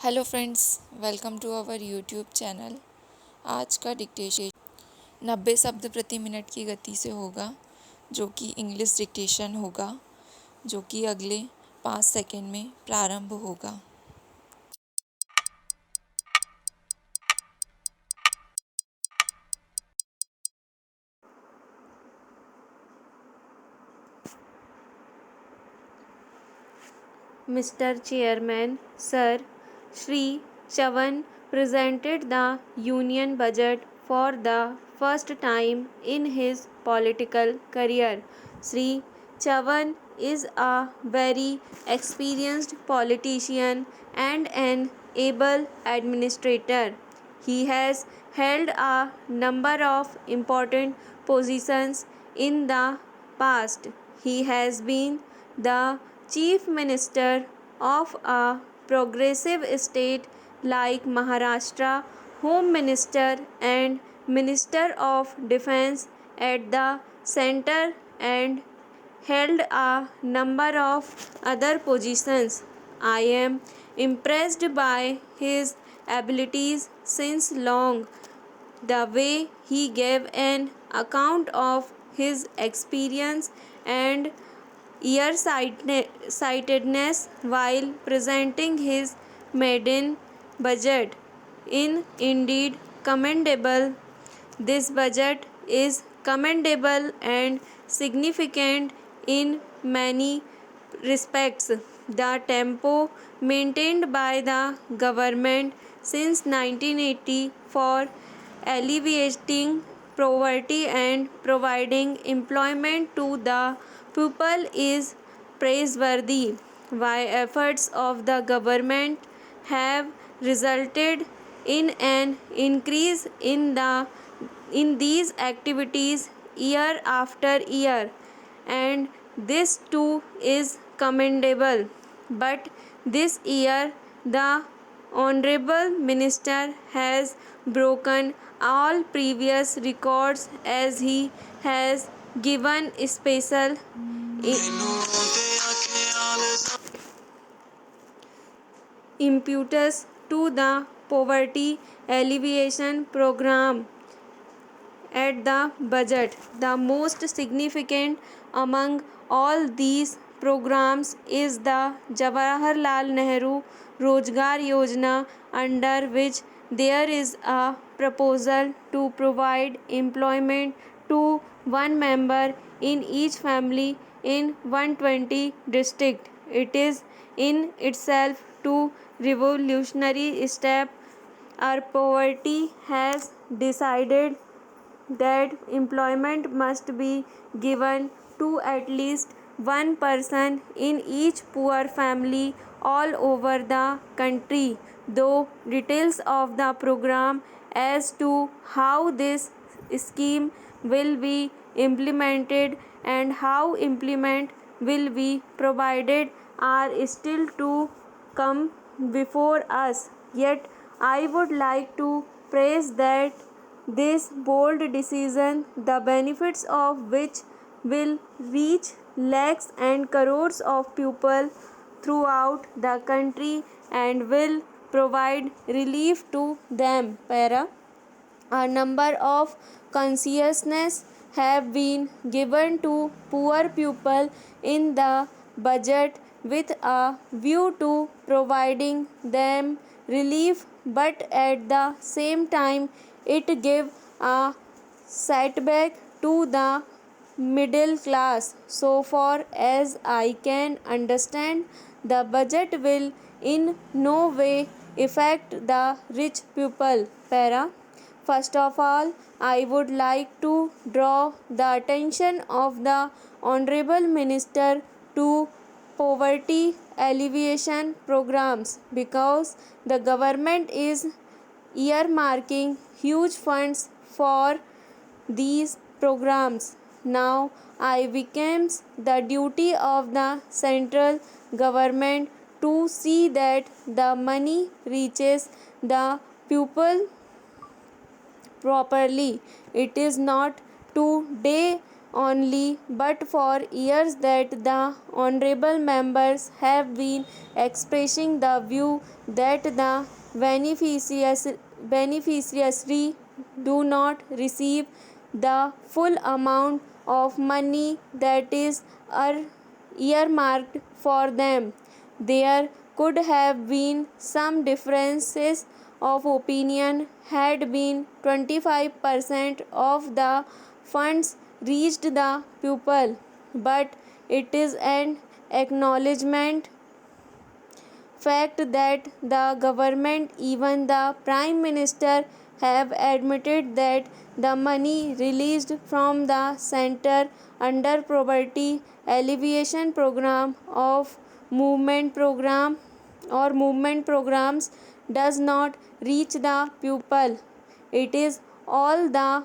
Hello friends, welcome to our YouTube channel. आज का dictation 90 शब्द प्रति मिनट की गति से होगा, जो कि इंग्लिश डिक्टेशन होगा, जो कि अगले 5 सेकंड में प्रारंभ होगा। Mr. Chairman, Sir, Shri Chavan presented the Union Budget for the first time in his political career. Shri Chavan is a very experienced politician and an able administrator. He has held a number of important positions in the past. He has been the Chief Minister of a progressive state like Maharashtra, Home Minister and Minister of Defence at the center, and held a number of other positions. I am impressed by his abilities since long. The way he gave an account of his experience and near-sightedness while presenting his maiden budget is indeed commendable. This budget is commendable and significant in many respects. The tempo maintained by the government since 1980 for alleviating poverty and providing employment to the people is praiseworthy. While efforts of the government have resulted in an increase in these activities year after year, and this too is commendable. But this year the Honorable Minister has broken all previous records as he has given special impetus to the poverty alleviation program at the budget. The most significant among all these programs is the Jawaharlal Nehru Rozgar Yojana, under which there is a proposal to provide employment to one member in each family in 120 districts. It is in itself a revolutionary step. Our poverty has decided that employment must be given to at least one person in each poor family all over the country. Though details of the program as to how this scheme will be implemented and how implement will be provided are still to come before us. Yet I would like to praise that this bold decision, the benefits of which will reach lakhs and crores of people throughout the country and will provide relief to them. A number of concessions have been given to poor people in the budget with a view to providing them relief, but at the same time it gives a setback to the middle class. So far as I can understand, the budget will in no way affect the rich people. First of all, I would like to draw the attention of the Honorable Minister to poverty alleviation programs, because the government is earmarking huge funds for these programs. Now it becomes the duty of the central government to see that the money reaches the people properly. It is not today only, but for years that the honorable members have been expressing the view that the beneficiary do not receive the full amount of money that is earmarked for them. There could have been some differences of opinion had been 25% of the funds reached the pupil, but it is an acknowledgement fact that the government, even the Prime Minister, have admitted that the money released from the center under poverty alleviation program of movement programs does not reach the pupil. It is all the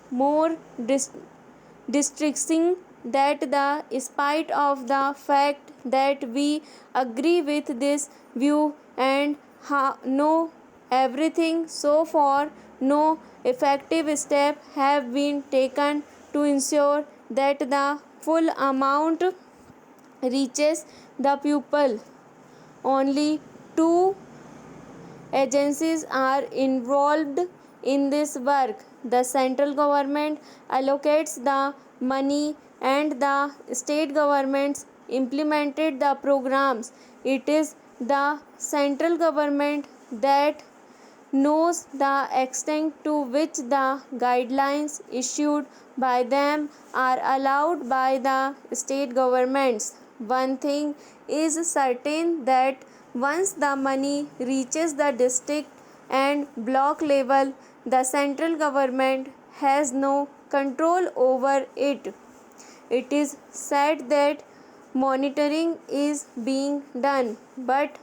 more distressing that the spite of the fact that we agree with this view and know everything so far, no effective step have been taken to ensure that the full amount reaches the pupil. Only two agencies are involved in this work. The central government allocates the money and the state governments implemented the programs. It is the central government that knows the extent to which the guidelines issued by them are allowed by the state governments. One thing is certain, that once the money reaches the district and block level, the central government has no control over it. It is said that monitoring is being done, but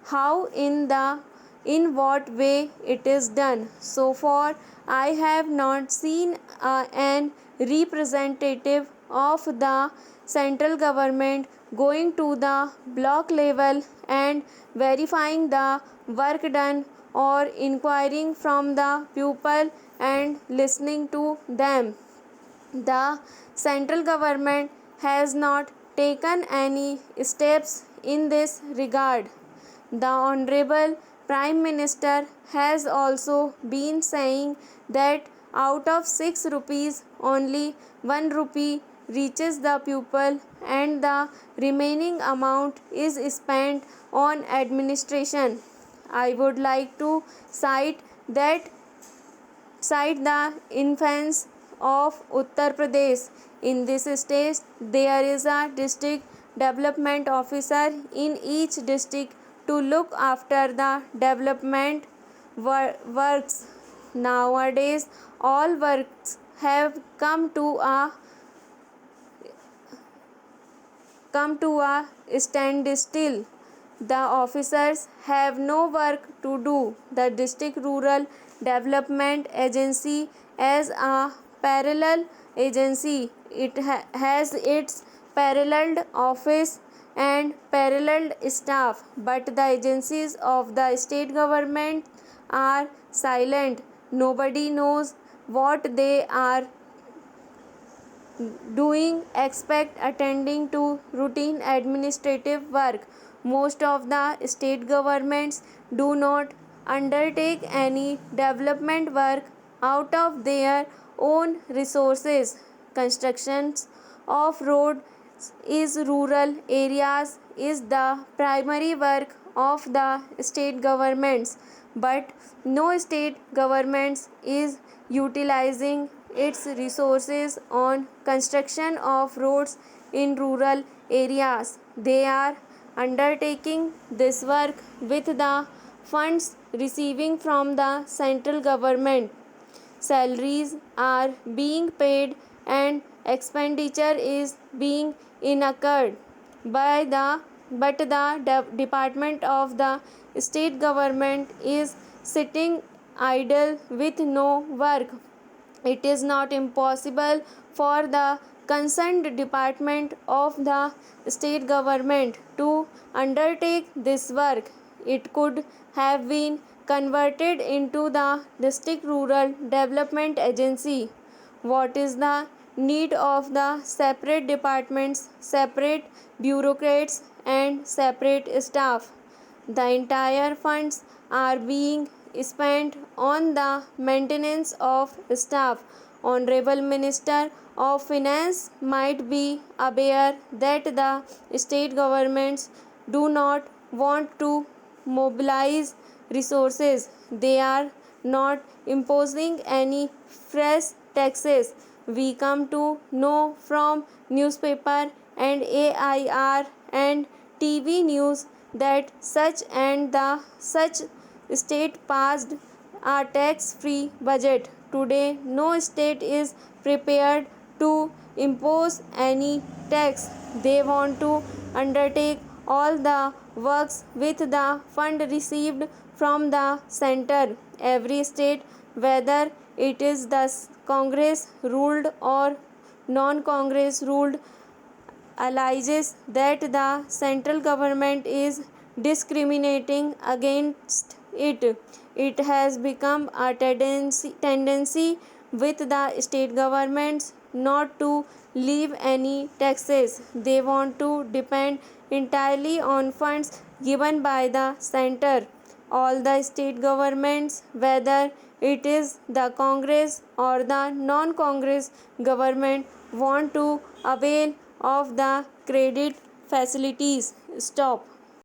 how, in what way it is done? So far, I have not seen an representative of the central government going to the block level and verifying the work done, or inquiring from the pupil and listening to them. The central government has not taken any steps in this regard. The Honorable Prime Minister has also been saying that out of 6 rupees, only 1 rupee reaches the pupil and the remaining amount is spent on administration. I would like to cite the instance of Uttar Pradesh. In this state, there is a district development officer in each district to look after the development works. Nowadays, all works have come to a standstill. The officers have no work to do. The District Rural Development Agency, as a parallel agency, it has its paralleled office and paralleled staff, but the agencies of the state government are silent. Nobody knows what they are doing except attending to routine administrative work. Most of the state governments do not undertake any development work out of their own resources. Constructions of roads in rural areas is the primary work of the state governments, but no state government is utilizing its resources on construction of roads in rural areas. They are undertaking this work with the funds receiving from the central government. Salaries are being paid and expenditure is being incurred by the department of the state government is sitting idle with no work. It is not impossible for the concerned department of the state government to undertake this work. It could have been converted into the District Rural Development Agency. What is the need of the separate departments, separate bureaucrats, and separate staff. The entire funds are being spent on the maintenance of staff. Honorable Minister of Finance might be aware that the state governments do not want to mobilize resources. They are not imposing any fresh taxes. We come to know from newspaper and AIR and TV news that such state passed a tax-free budget. Today, no state is prepared to impose any tax. They want to undertake all the works with the fund received from the center. Every state, whether it is the Congress ruled or non-Congress ruled, alleges that the central government is discriminating against it. It has become a tendency with the state governments not to leave any taxes. They want to depend entirely on funds given by the center. All the state governments, whether it is the Congress or the non-Congress government, want to avail of the credit facilities. Stop.